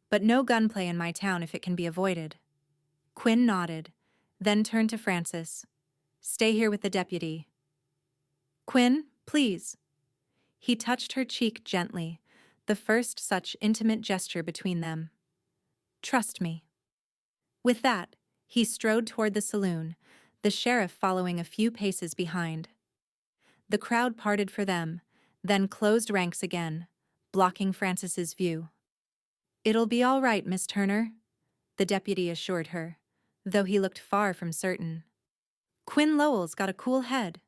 But no gunplay in my town if it can be avoided." Quinn nodded, then turned to Frances. "Stay here with the deputy." "Quinn, please." He touched her cheek gently, the first such intimate gesture between them. "Trust me." With that, he strode toward the saloon, the sheriff following a few paces behind. The crowd parted for them, then closed ranks again, blocking Frances's view. "It'll be all right, Miss Turner," the deputy assured her, though he looked far from certain. "Quinn Lowell's got a cool head."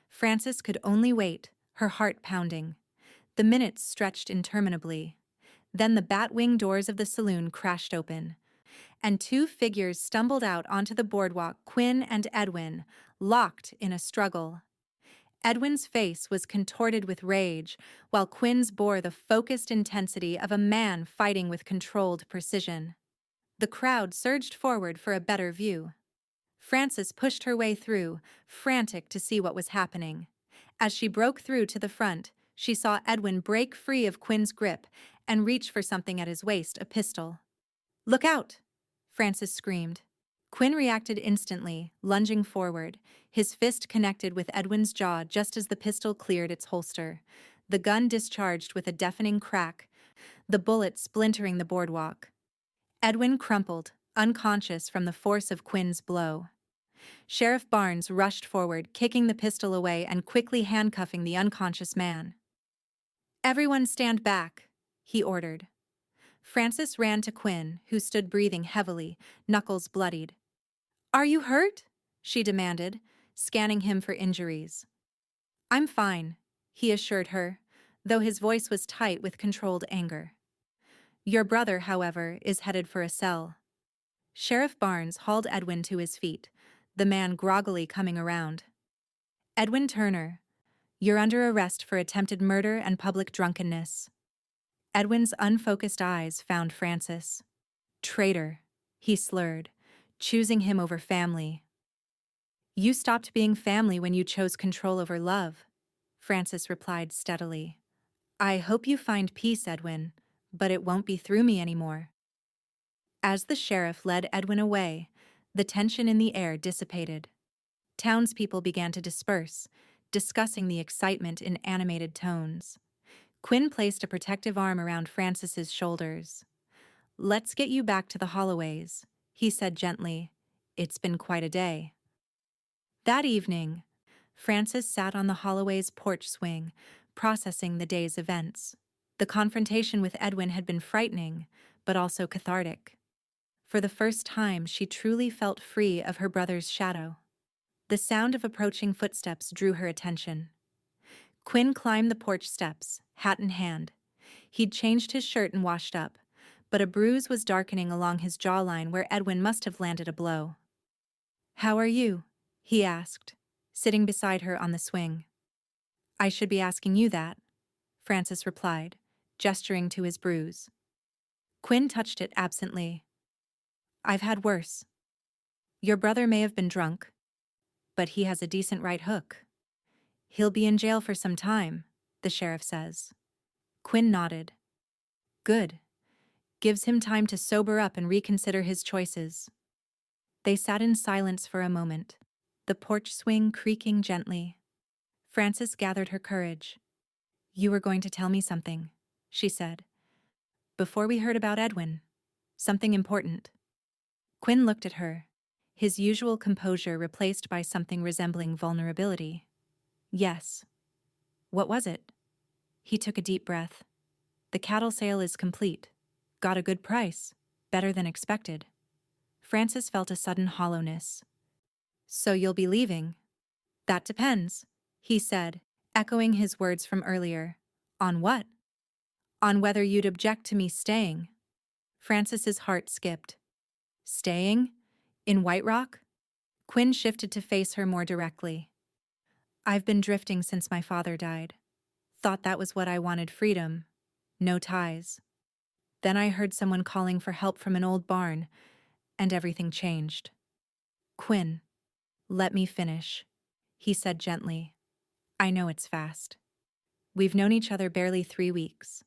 Frances could only wait, her heart pounding. The minutes stretched interminably. Then the bat-wing doors of the saloon crashed open, and two figures stumbled out onto the boardwalk, Quinn and Edwin, locked in a struggle. Edwin's face was contorted with rage, while Quinn's bore the focused intensity of a man fighting with controlled precision. The crowd surged forward for a better view. Frances pushed her way through, frantic to see what was happening. As she broke through to the front, she saw Edwin break free of Quinn's grip and reach for something at his waist, a pistol. "Look out!" Frances screamed. Quinn reacted instantly, lunging forward, his fist connected with Edwin's jaw just as the pistol cleared its holster. The gun discharged with a deafening crack, the bullet splintering the boardwalk. Edwin crumpled, unconscious from the force of Quinn's blow. Sheriff Barnes rushed forward, kicking the pistol away and quickly handcuffing the unconscious man. "Everyone stand back," he ordered. Frances ran to Quinn, who stood breathing heavily, knuckles bloodied. "Are you hurt?" she demanded, scanning him for injuries. "I'm fine," he assured her, though his voice was tight with controlled anger. "Your brother, however, is headed for a cell." Sheriff Barnes hauled Edwin to his feet, the man groggily coming around. "Edwin Turner, you're under arrest for attempted murder and public drunkenness." Edwin's unfocused eyes found Francis. "Traitor," he slurred, choosing him over family. "You stopped being family when you chose control over love," Francis replied steadily. "I hope you find peace, Edwin, but it won't be through me anymore." As the sheriff led Edwin away, the tension in the air dissipated. Townspeople began to disperse, discussing the excitement in animated tones. Quinn placed a protective arm around Francis's shoulders. "Let's get you back to the Holloways," he said gently. "It's been quite a day." That evening, Francis sat on the Holloway's porch swing, processing the day's events. The confrontation with Edwin had been frightening, but also cathartic. For the first time, she truly felt free of her brother's shadow. The sound of approaching footsteps drew her attention. Quinn climbed the porch steps, hat in hand. He'd changed his shirt and washed up, but a bruise was darkening along his jawline where Edwin must have landed a blow. "How are you?" he asked, sitting beside her on the swing. "I should be asking you that," Francis replied, gesturing to his bruise. Quinn touched it absently. "I've had worse. Your brother may have been drunk, but he has a decent right hook. He'll be in jail for some time, the sheriff says." Quinn nodded. "Good. Gives him time to sober up and reconsider his choices." They sat in silence for a moment, the porch swing creaking gently. Frances gathered her courage. "You were going to tell me something," she said. "Before we heard about Edwin. Something important." Quinn looked at her, his usual composure replaced by something resembling vulnerability. "Yes." "What was it?" He took a deep breath. "The cattle sale is complete. Got a good price. Better than expected." Frances felt a sudden hollowness. "So you'll be leaving?" "That depends," he said, echoing his words from earlier. "On what?" "On whether you'd object to me staying." Frances's heart skipped. "Staying? In White Rock?" Quinn shifted to face her more directly. "I've been drifting since my father died. Thought that was what I wanted, freedom. No ties. Then I heard someone calling for help from an old barn, and everything changed." "Quinn, let me finish," he said gently. "I know it's fast. We've known each other barely 3 weeks.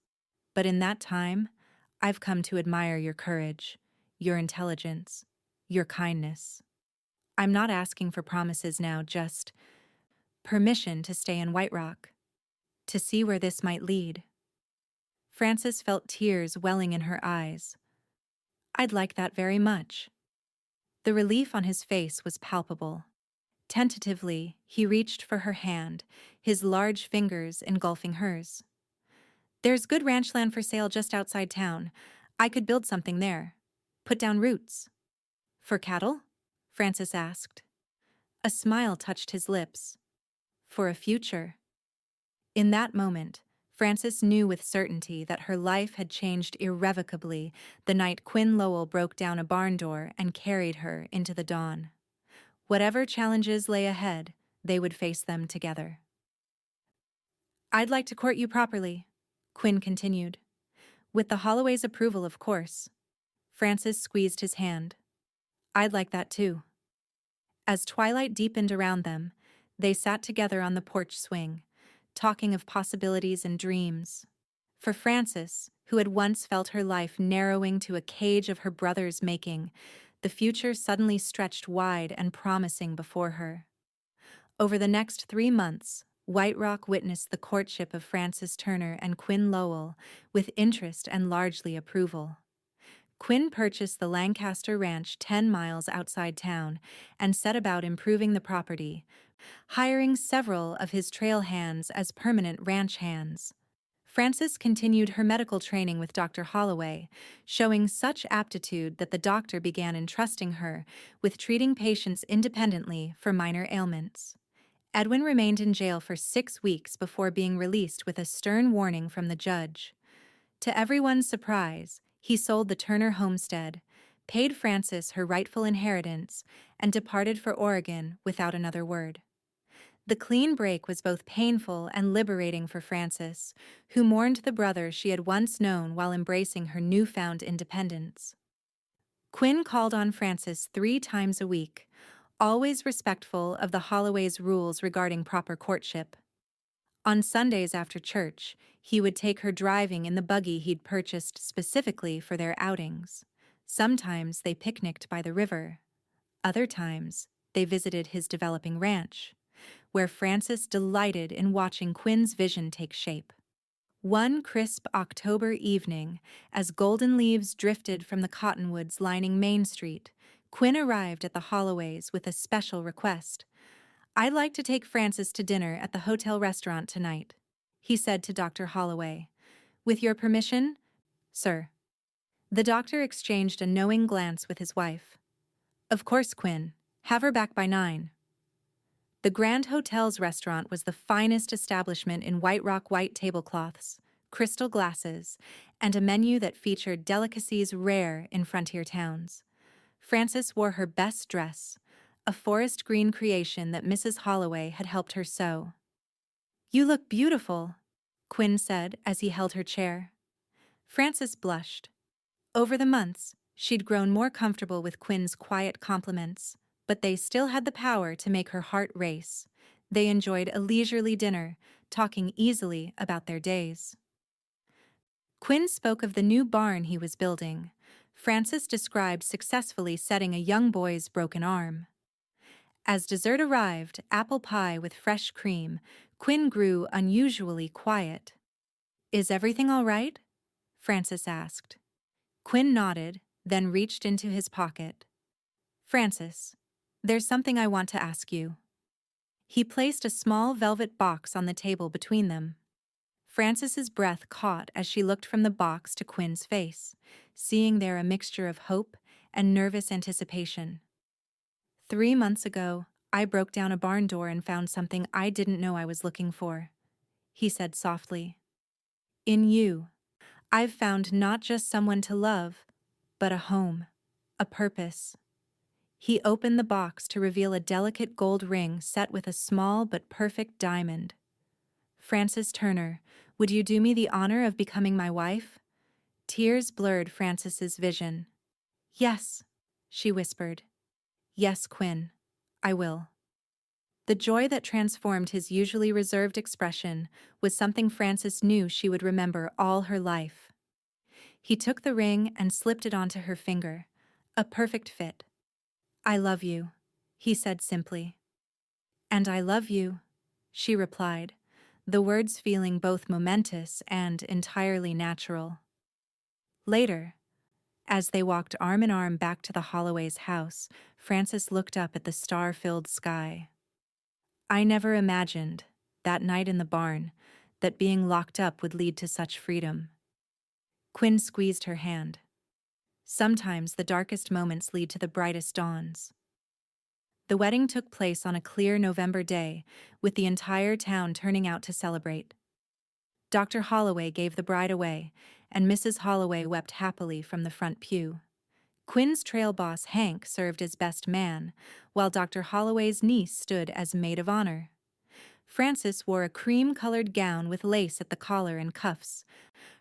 But in that time, I've come to admire your courage, your intelligence, your kindness. I'm not asking for promises now, just permission to stay in White Rock, to see where this might lead." Frances felt tears welling in her eyes. "I'd like that very much." The relief on his face was palpable. Tentatively, he reached for her hand, his large fingers engulfing hers. "There's good ranch land for sale just outside town. I could build something there. Put down roots." "For cattle?" Frances asked. A smile touched his lips. "For a future." In that moment, Frances knew with certainty that her life had changed irrevocably the night Quinn Lowell broke down a barn door and carried her into the dawn. Whatever challenges lay ahead, they would face them together. "I'd like to court you properly," Quinn continued. "With the Holloway's approval, of course." Frances squeezed his hand. "I'd like that too." As twilight deepened around them, they sat together on the porch swing, talking of possibilities and dreams. For Frances, who had once felt her life narrowing to a cage of her brother's making, the future suddenly stretched wide and promising before her. Over the next 3 months, White Rock witnessed the courtship of Frances Turner and Quinn Lowell with interest and largely approval. Quinn purchased the Lancaster Ranch 10 miles outside town and set about improving the property, hiring several of his trail hands as permanent ranch hands. Frances continued her medical training with Dr. Holloway, showing such aptitude that the doctor began entrusting her with treating patients independently for minor ailments. Edwin remained in jail for 6 weeks before being released with a stern warning from the judge. To everyone's surprise, he sold the Turner homestead, paid Frances her rightful inheritance, and departed for Oregon without another word. The clean break was both painful and liberating for Frances, who mourned the brother she had once known while embracing her newfound independence. Quinn called on Frances 3 times a week, always respectful of the Holloway's rules regarding proper courtship. On Sundays after church, he would take her driving in the buggy he'd purchased specifically for their outings. Sometimes they picnicked by the river. Other times, they visited his developing ranch, where Frances delighted in watching Quinn's vision take shape. One crisp October evening, as golden leaves drifted from the cottonwoods lining Main Street, Quinn arrived at the Holloways with a special request. "I'd like to take Frances to dinner at the hotel restaurant tonight," he said to Dr. Holloway. "With your permission, sir." The doctor exchanged a knowing glance with his wife. "Of course, Quinn. Have her back by 9." The Grand Hotel's restaurant was the finest establishment in White Rock white tablecloths, crystal glasses, and a menu that featured delicacies rare in frontier towns. Frances wore her best dress, a forest green creation that Mrs. Holloway had helped her sew. "You look beautiful," Quinn said as he held her chair. Frances blushed. Over the months, she'd grown more comfortable with Quinn's quiet compliments, but they still had the power to make her heart race. They enjoyed a leisurely dinner, talking easily about their days. Quinn spoke of the new barn he was building. Frances described successfully setting a young boy's broken arm. As dessert arrived, apple pie with fresh cream, Quinn grew unusually quiet. "Is everything all right?" Frances asked. Quinn nodded, then reached into his pocket. "Frances, there's something I want to ask you." He placed a small velvet box on the table between them. Frances's breath caught as she looked from the box to Quinn's face, seeing there a mixture of hope and nervous anticipation. "3 months ago, I broke down a barn door and found something I didn't know I was looking for," he said softly. "In you, I've found not just someone to love, but a home, a purpose." He opened the box to reveal a delicate gold ring set with a small but perfect diamond. "Frances Turner, would you do me the honor of becoming my wife?" Tears blurred Frances's vision. "Yes," she whispered. "Yes, Quinn, I will." The joy that transformed his usually reserved expression was something Frances knew she would remember all her life. He took the ring and slipped it onto her finger, a perfect fit. "I love you," he said simply. "And I love you," she replied, the words feeling both momentous and entirely natural. Later, as they walked arm in arm back to the Holloway's house, Frances looked up at the star-filled sky. "I never imagined, that night in the barn, that being locked up would lead to such freedom." Quinn squeezed her hand. "Sometimes the darkest moments lead to the brightest dawns." The wedding took place on a clear November day, with the entire town turning out to celebrate. Dr. Holloway gave the bride away, and Mrs. Holloway wept happily from the front pew. Quinn's trail boss, Hank, served as best man, while Dr. Holloway's niece stood as maid of honor. Frances wore a cream-colored gown with lace at the collar and cuffs,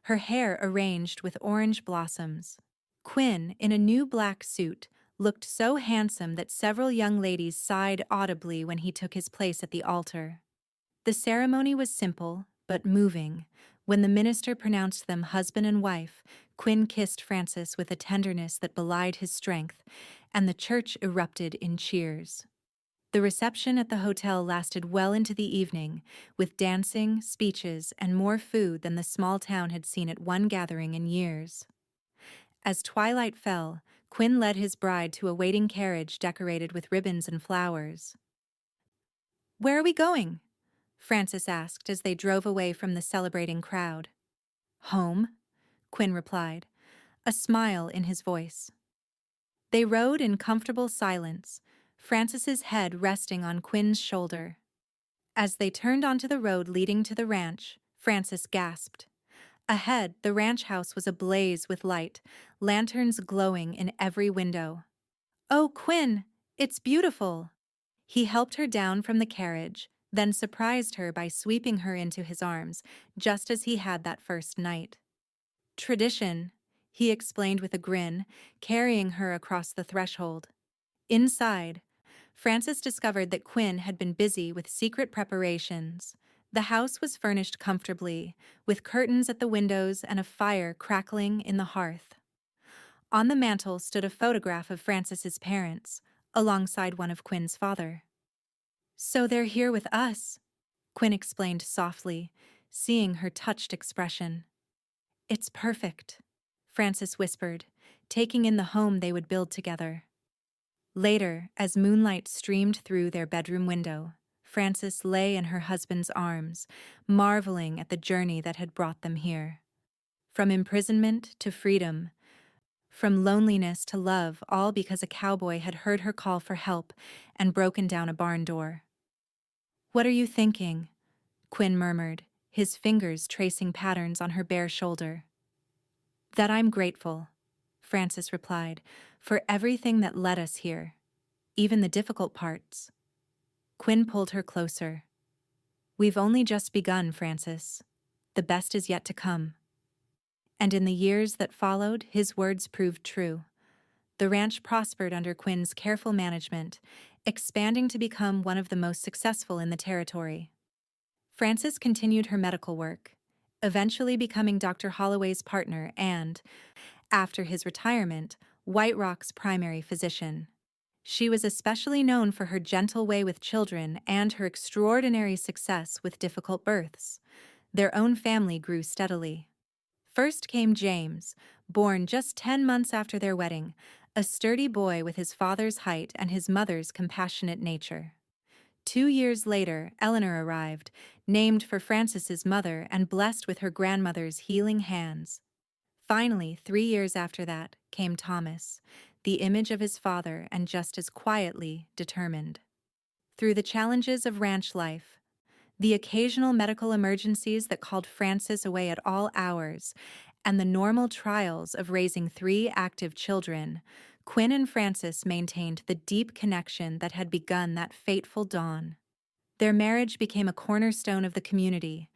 her hair arranged with orange blossoms. Quinn, in a new black suit, looked so handsome that several young ladies sighed audibly when he took his place at the altar. The ceremony was simple, but moving. When the minister pronounced them husband and wife, Quinn kissed Frances with a tenderness that belied his strength, and the church erupted in cheers. The reception at the hotel lasted well into the evening, with dancing, speeches, and more food than the small town had seen at one gathering in years. As twilight fell, Quinn led his bride to a waiting carriage decorated with ribbons and flowers. "Where are we going?" Frances asked as they drove away from the celebrating crowd. Home, Quinn replied, a smile in his voice. They rode in comfortable silence, Francis's head resting on Quinn's shoulder. As they turned onto the road leading to the ranch, Francis gasped. Ahead, the ranch house was ablaze with light, lanterns glowing in every window. "Oh, Quinn, it's beautiful!" He helped her down from the carriage, then surprised her by sweeping her into his arms, just as he had that first night. "Tradition," he explained with a grin, carrying her across the threshold. Inside, Francis discovered that Quinn had been busy with secret preparations. The house was furnished comfortably, with curtains at the windows and a fire crackling in the hearth. On the mantel stood a photograph of Francis's parents, alongside one of Quinn's father. "So they're here with us," Quinn explained softly, seeing her touched expression. "It's perfect," Francis whispered, taking in the home they would build together. Later, as moonlight streamed through their bedroom window, Francis lay in her husband's arms, marveling at the journey that had brought them here. From imprisonment to freedom, from loneliness to love, all because a cowboy had heard her call for help and broken down a barn door. "What are you thinking?" Quinn murmured, his fingers tracing patterns on her bare shoulder. "That I'm grateful," Francis replied, "for everything that led us here, even the difficult parts." Quinn pulled her closer. "We've only just begun, Francis. The best is yet to come." And in the years that followed, his words proved true. The ranch prospered under Quinn's careful management, expanding to become one of the most successful in the territory. Francis continued her medical work, eventually becoming Dr. Holloway's partner and, after his retirement, White Rock's primary physician. She was especially known for her gentle way with children and her extraordinary success with difficult births. Their own family grew steadily. First came James, born just 10 months after their wedding, a sturdy boy with his father's height and his mother's compassionate nature. 2 years later, Eleanor arrived, named for Francis's mother and blessed with her grandmother's healing hands. Finally, 3 years after that, came Thomas, the image of his father and just as quietly determined. Through the challenges of ranch life, the occasional medical emergencies that called Francis away at all hours, and the normal trials of raising 3 active children, Quinn and Francis maintained the deep connection that had begun that fateful dawn. Their marriage became a cornerstone of the community,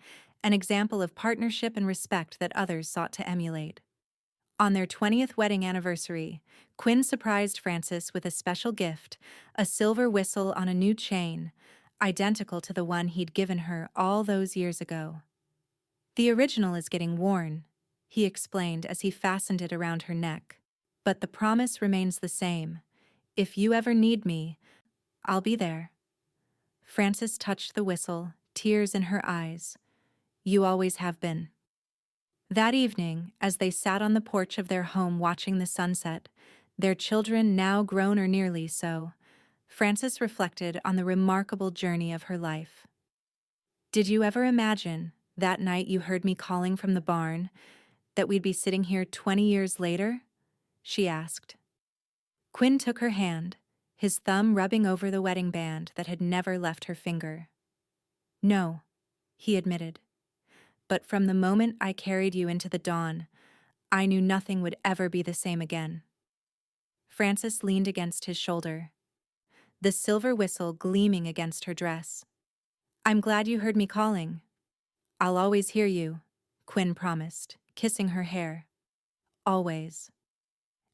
an example of partnership and respect that others sought to emulate. On their 20th wedding anniversary, Quinn surprised Francis with a special gift, a silver whistle on a new chain, identical to the one he'd given her all those years ago. "The original is getting worn," he explained as he fastened it around her neck. "But the promise remains the same. If you ever need me, I'll be there." Francis touched the whistle, tears in her eyes. "You always have been." That evening, as they sat on the porch of their home watching the sunset, their children now grown or nearly so, Francis reflected on the remarkable journey of her life. "Did you ever imagine, that night you heard me calling from the barn, that we'd be sitting here 20 years later?" she asked. Quinn took her hand, his thumb rubbing over the wedding band that had never left her finger. "No," he admitted. "But from the moment I carried you into the dawn, I knew nothing would ever be the same again." Francis leaned against his shoulder, the silver whistle gleaming against her dress. "I'm glad you heard me calling." "I'll always hear you," Quinn promised, kissing her hair. "Always."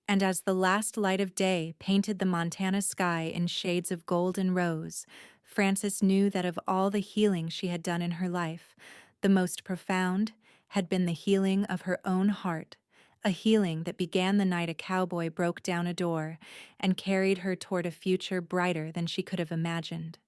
And as the last light of day painted the Montana sky in shades of gold and rose, Francis knew that of all the healing she had done in her life, the most profound had been the healing of her own heart, a healing that began the night a cowboy broke down a door and carried her toward a future brighter than she could have imagined.